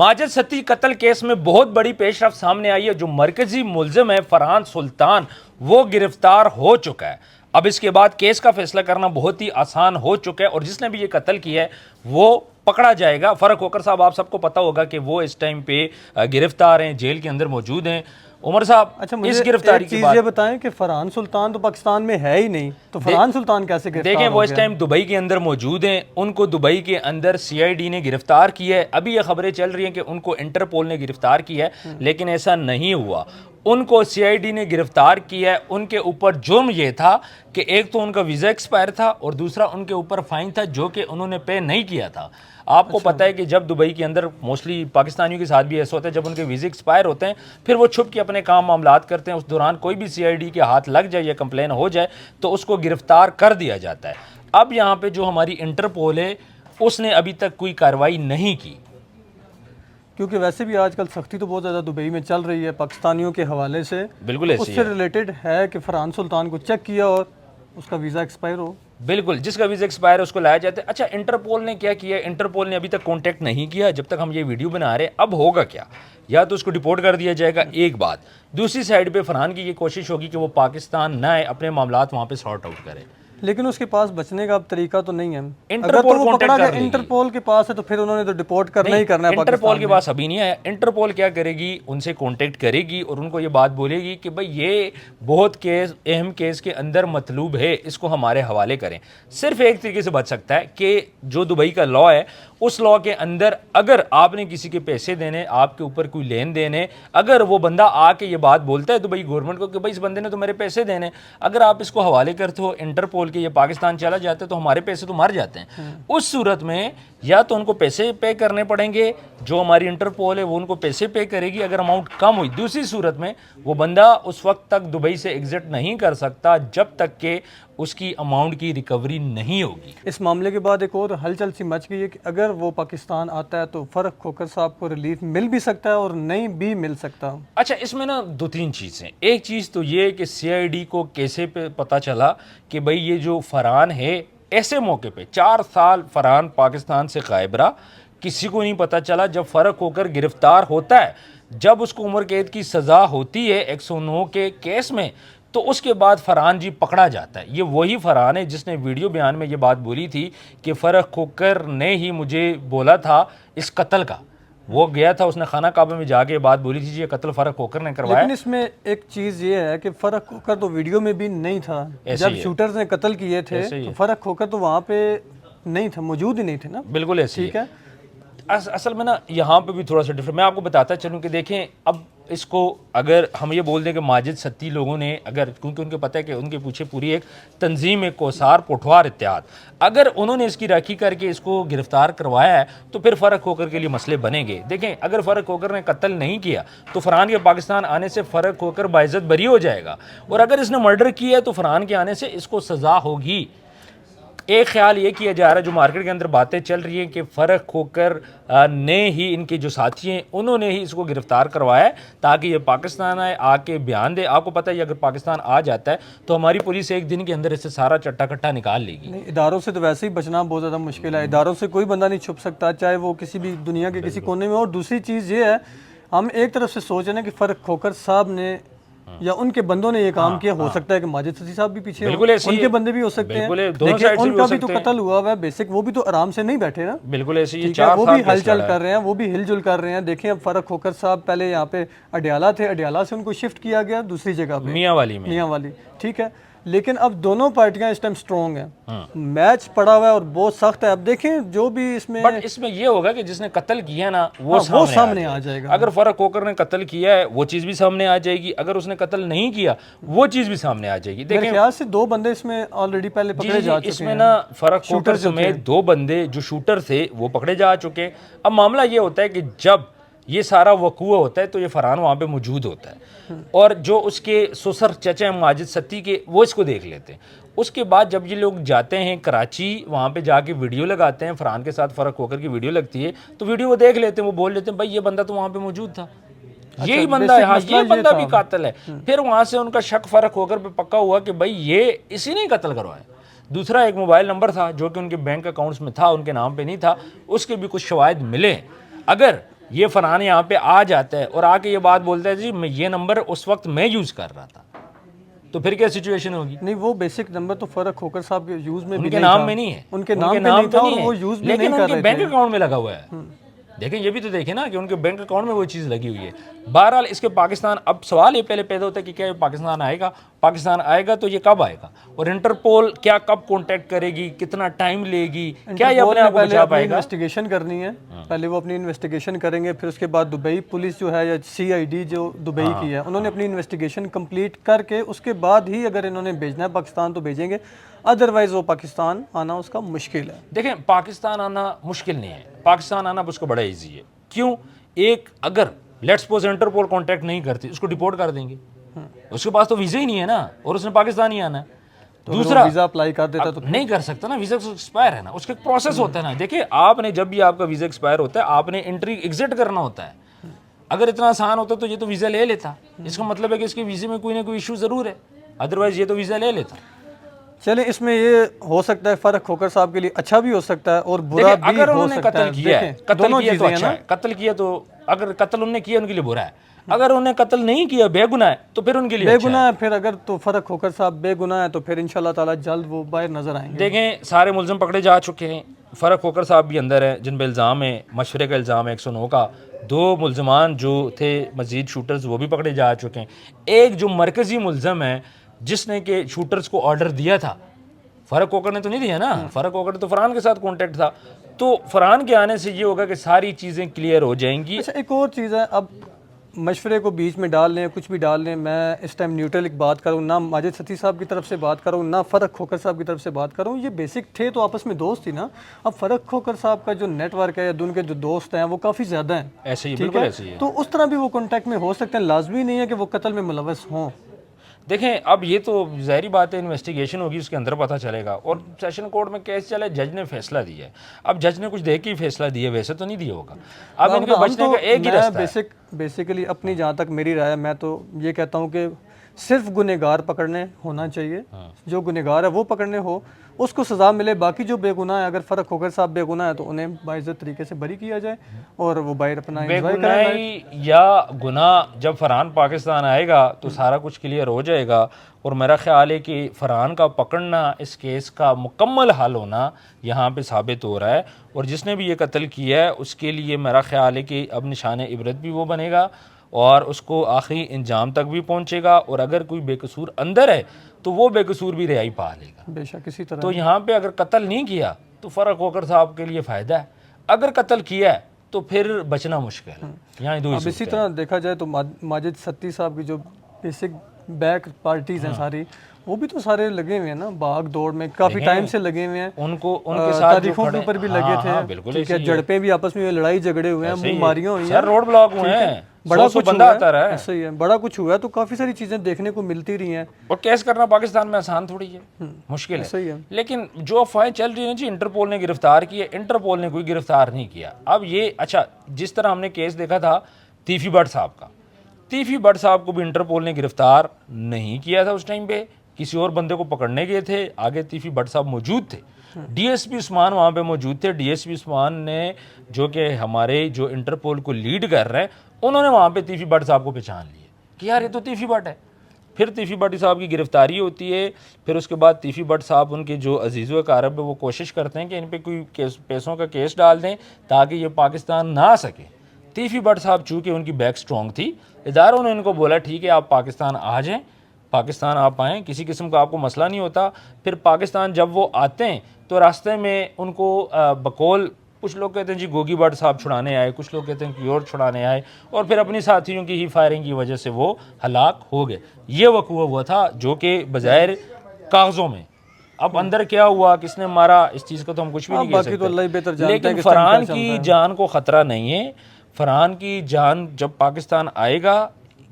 ماجد ستی قتل کیس میں بہت بڑی پیش رفت سامنے آئی ہے. جو مرکزی ملزم ہے فرحان سلطان وہ گرفتار ہو چکا ہے. اب اس کے بعد کیس کا فیصلہ کرنا بہت ہی آسان ہو چکا ہے اور جس نے بھی یہ قتل کیا ہے وہ پکڑا جائے گا. فرق کوکر صاحب آپ سب کو پتا ہوگا کہ وہ اس ٹائم پہ گرفتار ہیں, جیل کے اندر موجود ہیں. عمر صاحب اس گرفتاری کی بات یہ بتائیں کہ فرحان سلطان تو پاکستان میں ہے ہی نہیں, تو فرحان سلطان کیسے گرفتار دیکھیں وہ اس ٹائم دبئی کے اندر موجود ہیں. ان کو دبئی کے اندر سی آئی ڈی نے گرفتار کیا ہے. ابھی یہ خبریں چل رہی ہیں کہ ان کو انٹرپول نے گرفتار کیا ہے, لیکن ایسا نہیں ہوا. ان کو سی آئی ڈی نے گرفتار کیا ہے. ان کے اوپر جرم یہ تھا کہ ایک تو ان کا ویزا ایکسپائر تھا اور دوسرا ان کے اوپر فائن تھا جو کہ انہوں نے پے نہیں کیا تھا. آپ کو پتہ ہے کہ جب دبئی کے اندر موسٹلی پاکستانیوں کے ساتھ بھی ایسا ہوتا ہے, جب ان کے ویزے ایکسپائر ہوتے ہیں پھر وہ چھپ کے اپنے کام معاملات کرتے ہیں. اس دوران کوئی بھی سی آئی ڈی کے ہاتھ لگ جائے یا کمپلین ہو جائے تو اس کو گرفتار کر دیا جاتا ہے. اب یہاں پہ جو ہماری انٹرپول ہے اس نے ابھی تک کوئی کارروائی نہیں کی, کیونکہ ویسے بھی آج کل سختی تو بہت زیادہ دبئی میں چل رہی ہے پاکستانیوں کے حوالے سے. بالکل اس سے ریلیٹڈ ہے کہ فرحان سلطان کو چیک کیا اور اس کا ویزا ایکسپائر ہو. بالکل, جس کا ویزا ایکسپائر ہے اس کو لایا جاتا ہے. اچھا انٹرپول نے کیا کیا؟ انٹرپول نے ابھی تک کانٹیکٹ نہیں کیا جب تک ہم یہ ویڈیو بنا رہے ہیں. اب ہوگا کیا, یا تو اس کو ڈپورٹ کر دیا جائے گا, ایک بات. دوسری سائڈ پہ فرحان کی یہ کوشش ہوگی کہ وہ پاکستان نہ آئے, اپنے معاملات وہاں پہ سارٹ آؤٹ کرے. لیکن اس کے پاس بچنے کا اب طریقہ تو نہیں ہے. انٹرپول اگر تو وہ انٹرپول کے پاس ہے تو پھر انہوں نے تو ڈپورٹ کرنا ہی کرنا ہے. انٹرپول کے پاس ابھی نہیں آیا. انٹرپول کیا کرے گی, ان سے کانٹیکٹ کرے گی اور ان کو یہ بات بولے گی کہ بھئی یہ بہت کیس اہم کیس کے اندر مطلوب ہے, اس کو ہمارے حوالے کریں. صرف ایک طریقے سے بچ سکتا ہے کہ جو دبئی کا لا ہے اس لا کے اندر اگر آپ نے کسی کے پیسے دینے, آپ کے اوپر کوئی لین دین ہے, اگر وہ بندہ آ کے یہ بات بولتا ہے دبئی گورنمنٹ کو کہ بھئی اس بندے نے تو میرے پیسے دینے, اگر آپ اس کو حوالے کرتے ہو انٹرپول کے, یہ پاکستان چلا جاتا ہے تو ہمارے پیسے تو مر جاتے ہیں. اس صورت میں یا تو ان کو پیسے پے کرنے پڑیں گے, جو ہماری انٹرپول ہے وہ ان کو پیسے پے کرے گی اگر اماؤنٹ کم ہوئی. دوسری صورت میں وہ بندہ اس وقت تک دبئی سے ایگزٹ نہیں کر سکتا جب تک کہ اس کی اماؤنٹ کی ریکوری نہیں ہوگی. اس معاملے کے بعد ایک اور ہلچل سی مچ گئی ہے کہ اگر وہ پاکستان آتا ہے تو فرق کھوکر صاحب کو ریلیف مل بھی سکتا ہے اور نہیں بھی مل سکتا. اچھا اس میں نا دو تین چیزیں. ایک چیز تو یہ کہ سی آئی ڈی کو کیسے پہ پتہ چلا کہ بھئی یہ جو فرحان ہے, ایسے موقع پہ 4 سال فرحان پاکستان سے غائب رہا, کسی کو نہیں پتہ چلا. جب فرق ہو کر گرفتار ہوتا ہے, جب اس کو عمر قید کی سزا ہوتی ہے 109 کے کیس میں, تو اس کے بعد فرحان جی پکڑا جاتا ہے. یہ وہی فرحان ہے جس نے ویڈیو بیان میں یہ بات بولی تھی کہ فرق کھوکر نے ہی مجھے بولا تھا اس قتل کا. وہ گیا تھا, اس نے خانہ کعبہ میں جا کے بات بولی تھی یہ قتل فرق کھوکر نے کروایا. لیکن اس میں ایک چیز یہ ہے کہ فرق کھوکر تو ویڈیو میں بھی نہیں تھا جب شوٹرز نے قتل کیے تھے, تو فرق کھوکر تو وہاں پہ نہیں تھا, موجود ہی نہیں تھے نا. بالکل ایسے ٹھیک ہے. اصل میں نا یہاں پہ بھی تھوڑا سا ڈفرنٹ میں آپ کو بتاتا چلوں کہ دیکھیں اب اس کو اگر ہم یہ بول دیں کہ ماجد ستی لوگوں نے اگر, کیونکہ ان کو پتہ ہے کہ ان کے پیچھے پوری ایک تنظیم ہے کوثار پٹھوار اتحاد, اگر انہوں نے اس کی راکھی کر کے اس کو گرفتار کروایا ہے تو پھر فرق کھوکر کے لیے مسئلے بنیں گے. دیکھیں اگر فرق کھوکر نے قتل نہیں کیا تو فرحان کے پاکستان آنے سے فرق کھوکر باعزت بری ہو جائے گا, اور اگر اس نے مرڈر کیا ہے تو فرحان کے آنے سے اس کو سزا ہوگی. ایک خیال یہ کیا جا رہا ہے, جو مارکیٹ کے اندر باتیں چل رہی ہیں کہ فرق کھوکر نے ہی, ان کے جو ساتھی ہیں انہوں نے ہی اس کو گرفتار کروایا ہے تاکہ یہ پاکستان آئے, آ کے بیان دے. آپ کو پتہ ہے اگر پاکستان آ جاتا ہے تو ہماری پولیس ایک دن کے اندر اس سے سارا چٹا کٹا نکال لے گی. نہیں, اداروں سے تو ویسے ہی بچنا بہت زیادہ مشکل ہے. اداروں سے کوئی بندہ نہیں چھپ سکتا, چاہے وہ کسی بھی دنیا کے کسی کونے میں. اور دوسری چیز یہ ہے, ہم ایک طرف سے سوچ رہے ہیں کہ فرق کھوکر صاحب نے یا ان کے بندوں نے یہ کام کیا, ہو سکتا ہے کہ ماجد ستی صاحب بھی پیچھے ہو, ان کے بندے بھی ہو سکتے ہیں, لیکن ان کا بھی تو قتل ہوا ہوا ہے بیسک, وہ بھی تو آرام سے نہیں بیٹھے نا. بالکل ایسے ہی وہ بھی ہلچل کر رہے ہیں, وہ بھی ہل جل کر رہے ہیں. دیکھیں اب فرق کھوکر صاحب پہلے یہاں پہ اڈیالہ تھے, اڈیالہ سے ان کو شفٹ کیا گیا دوسری جگہ پہ میاں والی. ٹھیک ہے, لیکن اب دونوں پارٹیاں اس ٹائم سٹرونگ ہیں, میچ پڑا ہوا ہے اور بہت سخت ہے. اب دیکھیں جو بھی اس میں, بٹ اس میں یہ ہوگا کہ جس نے قتل کیا نا وہ سامنے آ جائے گا. اگر فرق کھوکر نے قتل کیا ہے وہ چیز بھی سامنے آ جائے گی, اگر اس نے قتل نہیں کیا وہ چیز بھی سامنے آ جائے گی. میرے خیال سے 2 بندے اس میں آلریڈی پہلے پکڑے جا چکے ہیں. اس میں نا فرق کھوکر سمیت 2 بندے جو شوٹر تھے وہ پکڑے جا چکے ہیں. اب معاملہ یہ ہوتا ہے کہ جب یہ سارا وقوع ہوتا ہے تو یہ فرحان وہاں پہ موجود ہوتا ہے, اور جو اس کے سسر چچا ہیں ماجد ستی کے, وہ اس کو دیکھ لیتے ہیں. اس کے بعد جب یہ لوگ جاتے ہیں کراچی, وہاں پہ جا کے ویڈیو لگاتے ہیں, فرحان کے ساتھ فرق کھوکر کی ویڈیو لگتی ہے تو ویڈیو وہ دیکھ لیتے ہیں, وہ بول لیتے ہیں بھائی یہ بندہ تو وہاں پہ موجود تھا, یہی بندہ ہے, ہاں یہ بندہ بھی قاتل ہے. پھر وہاں سے ان کا شک فرق کھوکر پہ پکا ہوا کہ بھئی یہ اسی نے قتل کروایا. دوسرا ایک موبائل نمبر تھا جو کہ ان کے بینک اکاؤنٹس میں تھا, ان کے نام پہ نہیں تھا, اس کے بھی کچھ شواہد ملے. اگر یہ فنان یہاں پہ آ جاتا ہے اور آ کے یہ بات بولتا ہے جی یہ نمبر اس وقت میں یوز کر رہا تھا، تو پھر کیا سچویشن ہوگی؟ نہیں وہ بیسک نمبر تو فرق کھوکر صاحب کے یوز میں بھی ان کے نہیں نام تھا، میں نہیں ہے، ان کے نام پہ نہیں تھا اور وہ یوز بھی لیکن نہیں ان کر کے رہے بینک تھے۔ اکاؤنٹ میں لگا ہوا ہے۔ دیکھیں یہ بھی تو دیکھیں نا کہ ان کے بینک اکاؤنٹ میں وہ چیز لگی ہوئی ہے۔ بہرحال اس کے پاکستان، اب سوال یہ پہلے پیدا ہوتا ہے کہ کیا یہ پاکستان آئے گا؟ پاکستان آئے گا تو یہ کب آئے گا؟ اور انٹرپول کیا کب کانٹیکٹ کرے گی؟ کتنا ٹائم لے گی؟ کیا یہ اپنے آپ کو پہلے بچا اپنی پائے گا؟ انویسٹیگیشن کرنی ہے، پہلے وہ اپنی انویسٹیگیشن کریں گے، پھر اس کے بعد دبئی پولیس جو ہے یا CID جو دبئی کی ہے انہوں نے اپنی انویسٹیگیشن کمپلیٹ کر کے اس کے بعد ہی اگر انہوں نے بھیجنا ہے پاکستان تو بھیجیں گے، ادروائز وہ پاکستان آنا اس کا مشکل ہے۔ دیکھیں پاکستان آنا مشکل نہیں ہے، پاکستان آنا اس کو بڑا ایزی ہے۔ کیوں؟ ایک اگر لیٹس سپوز انٹرپول کانٹیکٹ نہیں کرتی اس کو ڈیپورٹ کر دیں گے، اس کے پاس تو ویزا ہی نہیں ہے نا، اور اس نے پاکستان ہی آنا ہے۔ دوسرا ویزا اپلائی کر دیتا تو نہیں کر سکتا نا، ویزا ایکسپائر ہے نا، اس کا ایک پروسیس ہوتا ہے نا۔ دیکھیں آپ نے جب بھی آپ کا ویزا ایکسپائر ہوتا ہے آپ نے انٹری ایگزٹ کرنا ہوتا ہے۔ اگر اتنا آسان ہوتا تو یہ تو ویزا لے لیتا، اس کا مطلب ہے کہ اس کے ویزے میں کوئی نہ کوئی ایشو ضرور ہے، ادروائز یہ تو ویزا لے لیتا۔ چلیں اس میں یہ ہو سکتا ہے فرق کھوکر صاحب کے لیے اچھا بھی ہو سکتا ہے اور برا دیکھیں بھی اگر ہو انہوں نے سکتا ہے۔ قتل کیا ہے، دیکھیں قتل دونوں کیا تو چیزیں ہیں اچھا نا، ہے، قتل کیا تو اگر قتل انہوں نے کیا ان کے لیے برا ہے، اگر انہوں نے قتل نہیں کیا بے گناہ ہے تو پھر ان کے لیے بے اچھا ہے۔ گناہ ہے، پھر اگر تو فرق کھوکر صاحب بے گناہ ہے تو پھر انشاءاللہ تعالی جلد وہ باہر نظر آئیں گے۔ دیکھیں سارے ملزم پکڑے جا چکے ہیں، فرق کھوکر صاحب بھی اندر ہیں جن پہ الزام ہے، مشورے کا الزام ہے 109 کا، 2 ملزمان جو تھے مزید شوٹرز وہ بھی پکڑے جا چکے ہیں۔ ایک جو مرکزی ملزم ہے جس نے کہ شوٹرز کو آرڈر دیا تھا، فرق کھوکر نے تو نہیں دیا نا، فرق کھوکر تو فرحان کے ساتھ کانٹیکٹ تھا، تو فرحان کے آنے سے یہ ہوگا کہ ساری چیزیں کلیئر ہو جائیں گی۔ اچھا ایک اور چیز ہے، اب مشورے کو بیچ میں ڈال لیں کچھ بھی ڈال لیں، میں اس ٹائم نیوٹرل ایک بات کروں، نہ ماجد ستی صاحب کی طرف سے بات کروں نہ فرق کھوکر صاحب کی طرف سے بات کروں، یہ بیسک تھے تو آپس میں دوست ہی نا۔ اب فرق کھوکر صاحب کا جو نیٹ ورک ہے یا ان کے جو دوست ہیں وہ کافی زیادہ ہیں، ایسے ہی ٹھیک بالکل ہے، ایسے ہی ہے۔ تو اس طرح بھی وہ کانٹیکٹ میں ہو سکتے ہیں، لازمی نہیں ہے کہ وہ قتل میں ملوث ہوں۔ دیکھیں اب یہ تو ظاہری بات ہے، انویسٹیگیشن ہوگی اس کے اندر پتہ چلے گا، اور سیشن کورٹ میں کیس چلے، جج نے فیصلہ دیا ہے، اب جج نے کچھ دیکھ کے ہی فیصلہ دیا ہے، ویسے تو نہیں دیا ہوگا۔ اب ان کے بچنے کا ایک ہی رستہ ہے۔ بیسیکلی اپنی جہاں تک میری رائے ہے، میں تو یہ کہتا ہوں کہ صرف گنہگار پکڑنے ہونا چاہیے، جو گنہگار ہے وہ پکڑنے ہو، اس کو سزا ملے، باقی جو بے گناہ ہے اگر فرق کھوکر صاحب بے گناہ ہے تو انہیں باعزت طریقے سے بری کیا جائے اور وہ باہر اپنا بے انجوائے کریں۔ گناہی یا گناہ جب فرحان پاکستان آئے گا تو سارا کچھ کلیئر ہو جائے گا، اور میرا خیال ہے کہ فرحان کا پکڑنا اس کیس کا مکمل حل ہونا یہاں پہ ثابت ہو رہا ہے، اور جس نے بھی یہ قتل کیا ہے اس کے لیے میرا خیال ہے کہ اب نشان عبرت بھی وہ بنے گا اور اس کو آخری انجام تک بھی پہنچے گا، اور اگر کوئی بے قصور اندر ہے تو وہ بے قصور بھی رہائی پا لے گا۔ بے شک اسی طرح تو یہاں پہ اگر قتل نہیں کیا تو فرق کھوکر صاحب کے لیے فائدہ ہے، اگر قتل کیا ہے تو پھر بچنا مشکل ہے۔ یہاں دو ہی اب اسی طرح دیکھا جائے تو ماجد ستی صاحب کی جو بیسک بیک پارٹیز ہیں ساری، وہ بھی تو سارے لگے ہوئے ہیں نا بھاگ دوڑ میں، کافی ٹائم سے لگے ہوئے ہیں، ان کے ساتھ تاریخوں کے اوپر بھی لگے تھے، ٹھیک ہے، جھڑپیں بھی آپس میں لڑائی جھگڑے ہوئے ہیں، بیماریاں ہوئی ہیں، روڈ بلاک ہوئے ہیں، بڑا کچھ بندہ آتا رہا ہے، ایسا ہی ہے، بڑا کچھ ہوا ہے، تو کافی ساری چیزیں دیکھنے کو ملتی رہی ہیں، اور کیس کرنا پاکستان میں آسان تھوڑی ہے، مشکل ہے۔ لیکن جو افواہیں چل رہی ہیں جی انٹرپول نے گرفتار کیا، انٹرپول نے کوئی گرفتار نہیں کیا۔ اب یہ اچھا جس طرح ہم نے کیس دیکھا تھا تیفی بٹ صاحب کا، تیفی بٹ صاحب کو بھی انٹرپول نے گرفتار نہیں کیا تھا، اس ٹائم پہ کسی اور بندے کو پکڑنے گئے تھے، آگے تیفی بٹ صاحب موجود تھے، ڈی ایس پی عثمان وہاں پہ موجود تھے، ڈی ایس پی عثمان نے جو کہ ہمارے جو انٹرپول کو لیڈ کر رہے ہیں انہوں نے وہاں پہ تیفی بٹ صاحب کو پہچان لیا کہ یار یہ تو تیفی بٹ ہے۔ پھر تیفی بٹ صاحب کی گرفتاری ہوتی ہے، پھر اس کے بعد تیفی بٹ صاحب ان کے جو عزیز و اقارب ہے وہ کوشش کرتے ہیں کہ ان پہ کوئی پیسوں کا کیس ڈال دیں تاکہ یہ پاکستان نہ آ سکے۔ تیفی بٹ صاحب چونکہ ان کی بیک سٹرونگ تھی، اداروں نے ان کو بولا ٹھیک ہے آپ پاکستان آ جائیں، پاکستان آپ آئیں، کسی قسم کا آپ کو مسئلہ نہیں ہوتا۔ پھر پاکستان جب وہ آتے ہیں تو راستے میں ان کو بقول کچھ لوگ کہتے ہیں جی گوگی بٹ صاحب چھڑانے آئے، کچھ لوگ کہتے ہیں کہ اور چھڑانے آئے، اور پھر اپنی ساتھیوں کی ہی فائرنگ کی وجہ سے وہ ہلاک ہو گئے۔ یہ وقوع ہوا تھا جو کہ بظاہر کاغذوں میں، اب اندر کیا ہوا کس نے مارا اس چیز کا تو ہم کچھ بھی نہیں کہہ سکتے، لیکن فرحان کی جان کو خطرہ نہیں ہے۔ فرحان کی جان جب پاکستان آئے گا،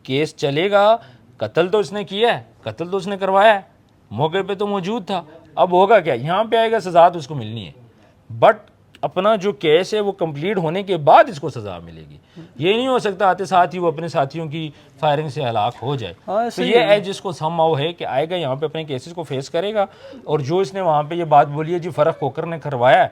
کیس چلے گا، قتل تو اس نے کیا ہے، قتل تو اس نے کروایا ہے، موقع پہ تو موجود تھا، اب ہوگا کیا، یہاں پہ آئے گا سزا تو اس کو ملنی ہے، بٹ اپنا جو کیس ہے وہ کمپلیٹ ہونے کے بعد اس کو سزا ملے گی۔ یہ نہیں ہو سکتا آتے ساتھ ہی وہ اپنے ساتھیوں کی فائرنگ سے ہلاک ہو جائے۔ تو یہ ہے جس کو سم ہاؤ ہے کہ آئے گا یہاں پہ اپنے کیسز کو فیس کرے گا، اور جو اس نے وہاں پہ یہ بات بولی ہے جی فرق کھوکر نے کروایا ہے،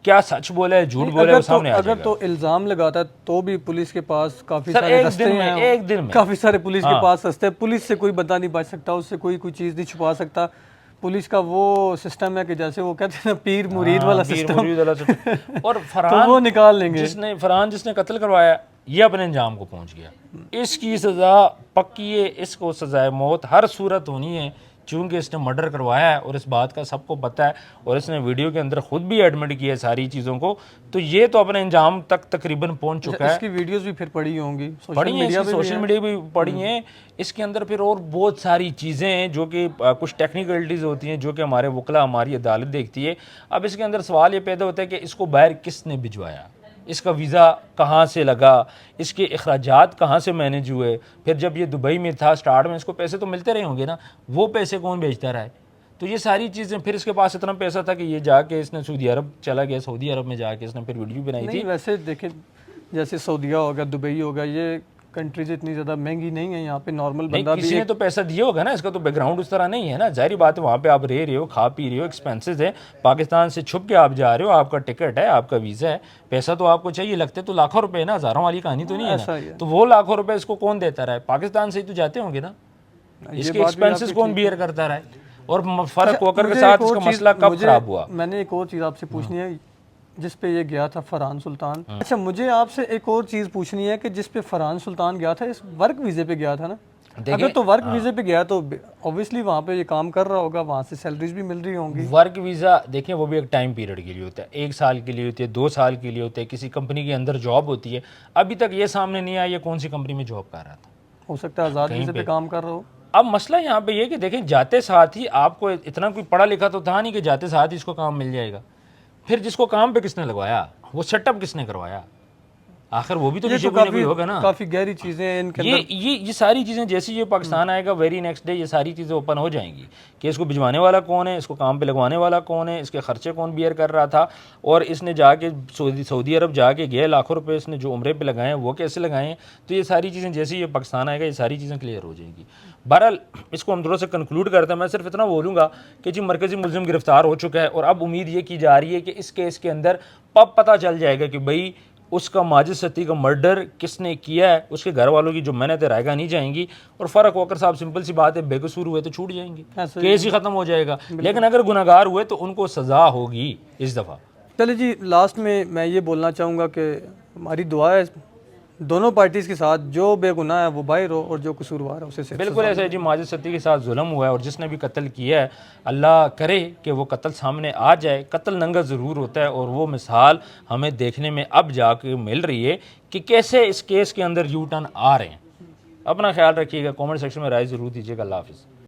کیا سچ بولا ہے جھوٹ بولا ہے وہ سامنے آ اگر جائے گا. تو الزام لگاتا ہے تو بھی پولیس کے پاس کافی سر سارے ایک رستے دن میں ہیں، ایک دن میں کافی سارے پولیس کے پاس رستے ہیں. پولیس سے کوئی بندہ نہیں بچ سکتا، اس سے کوئی چیز نہیں چھپا سکتا. پولیس کا وہ سسٹم ہے کہ جیسے وہ کہتے ہیں نا پیر مرید والا پیر سسٹم، مرید والا سسٹم. اور تو فرحان وہ نکال لیں گے. جس نے قتل کروایا یہ اپنے انجام کو پہنچ گیا. اس کی سزا پکی ہے، اس کو سزائے موت ہر صورت ہونی ہے، چونکہ اس نے مرڈر کروایا ہے اور اس بات کا سب کو پتہ ہے، اور اس نے ویڈیو کے اندر خود بھی ایڈمٹ کیا ہے ساری چیزوں کو. تو یہ تو اپنے انجام تک تقریباً پہنچ چکا ہے. اس کی ویڈیوز بھی پھر پڑی ہوں گی، پڑھی ہیں، سوشل میڈیا بھی پڑھی ہیں. اس کے اندر پھر اور بہت ساری چیزیں ہیں جو کہ کچھ ٹیکنیکلٹیز ہوتی ہیں جو کہ ہمارے وکلا ہماری عدالت دیکھتی ہے. اب اس کے اندر سوال یہ پیدا ہوتا ہے کہ اس کو باہر کس نے بھجوایا، اس کا ویزا کہاں سے لگا، اس کے اخراجات کہاں سے مینیج ہوئے. پھر جب یہ دبئی میں تھا سٹارٹ میں اس کو پیسے تو ملتے رہے ہوں گے نا، وہ پیسے کون بھیجتا رہا ہے. تو یہ ساری چیزیں، پھر اس کے پاس اتنا پیسہ تھا کہ یہ جا کے اس نے سعودی عرب چلا گیا، سعودی عرب میں جا کے اس نے پھر ویڈیو بنائی تھی. نہیں ویسے دیکھیں جیسے سعودیہ ہوگا، دبئی ہوگا، یہ کنٹریز اتنی زیادہ مہنگی نہیں ہیں، یہاں پہ نارمل بندہ بھی کسی نے تو پیسہ دیا ہوگا نا، اس کا تو بیک گراؤنڈ اس طرح نہیں ہے نا. ظاہری بات ہے وہاں پہ آپ رہ رہے ہو، کھا پی رہے ہو، ایکسپینسز ہے، پاکستان سے چھپ کے آپ جا رہے ہو، آپ کا ٹکٹ ہے، آپ کا ویزا ہے، پیسہ تو آپ کو چاہیے. لگتے تو لاکھوں روپے نا، ہزاروں والی کہانی تو نہیں ہے ایسا ہی نا. ہے. تو وہ لاکھوں روپے اس کو کون دیتا رہا ہے؟ پاکستان سے ہی تو جاتے ہوں گے نا. اس کے ایکسپینسز کون بیئر کرتا رہا ہے؟ اور فرق کوکر کے ساتھ اس کا مسئلہ کب خراب ہوا؟ میں نے ایک اور چیز آپ سے پوچھنی ہے جس پہ یہ گیا تھا فرحان سلطان. اچھا مجھے آپ سے ایک اور چیز پوچھنی ہے کہ جس پہ فرحان سلطان گیا تھا، اس ورک ویزے پہ گیا تھا نا. اگر تو ورک ویزے پہ گیا تو اوبویسلی وہاں پہ یہ کام کر رہا ہوگا، وہاں سے سیلریز بھی مل رہی ہوں گی. ورک ویزا دیکھیں وہ بھی ایک ٹائم پیریڈ کے لیے ہوتا ہے، 1 سال کے لیے ہوتی ہے، 2 سال کے لیے ہوتا ہے. کسی کمپنی کے اندر جاب ہوتی ہے. ابھی تک یہ سامنے نہیں آیا یہ کون سی کمپنی میں جاب کر رہا تھا. ہو سکتا ہے آزاد ویزے پہ کام کر رہا ہو. اب مسئلہ یہاں پہ یہ کہ دیکھیں جاتے ساتھ ہی آپ کو اتنا کوئی پڑھا لکھا تو تھا نہیں کہ جاتے ساتھ ہی اس کو کام مل جائے گا. پھر جس کو کام پہ کس نے لگوایا، وہ سیٹ اپ کس نے کروایا، آخر وہ بھی تو نیچے کوئی نہ کوئی ہوگا نا. کافی گہری چیزیں ہیں ان کے اندر. یہ ساری چیزیں جیسے یہ پاکستان آئے گا ویری نیکسٹ ڈے یہ ساری چیزیں اوپن ہو جائیں گی کہ اس کو بھجوانے والا کون ہے، اس کو کام پہ لگوانے والا کون ہے، اس کے خرچے کون بیئر کر رہا تھا، اور اس نے جا کے سعودی عرب جا کے گئے لاکھوں روپے اس نے جو عمرے پہ لگائے ہیں وہ کیسے لگائے ہیں. تو یہ ساری چیزیں جیسے یہ پاکستان آئے گا یہ ساری چیزیں کلیئر ہو جائیں گی. بہرحال اس کو ہم تھوڑا سا کنکلوڈ کرتے ہیں. میں صرف اتنا بولوں گا کہ جی مرکزی ملزم گرفتار ہو چکا ہے، اور اب امید یہ کی جا رہی ہے کہ اس کیس کے اندر اب پتہ چل جائے گا کہ بھئی اس کا ماجد ستی کا مرڈر کس نے کیا ہے. اس کے گھر والوں کی جو محنتیں رائے گاہ نہیں جائیں گی. اور فرق وکر صاحب سمپل سی بات ہے، بے قصور ہوئے تو چھوٹ جائیں گے، کیس ہی ختم ہو جائے گا. لیکن اگر گناہگار ہوئے تو ان کو سزا ہوگی اس دفعہ. چلے جی لاسٹ میں یہ بولنا چاہوں گا کہ ہماری دعا ہے دونوں پارٹیز کے ساتھ، جو بے گناہ ہے وہ باہر ہو اور جو قصوروار ہے اسے بالکل ایسا ہے جی. ماجد ستی کے ساتھ ظلم ہوا ہے اور جس نے بھی قتل کیا ہے اللہ کرے کہ وہ قتل سامنے آ جائے. قتل ننگا ضرور ہوتا ہے، اور وہ مثال ہمیں دیکھنے میں اب جا کے مل رہی ہے کہ کیسے اس کیس کے اندر یو ٹرن آ رہے ہیں. اپنا خیال رکھیے گا، کامنٹ سیکشن میں رائے ضرور دیجیے گا. اللہ حافظ.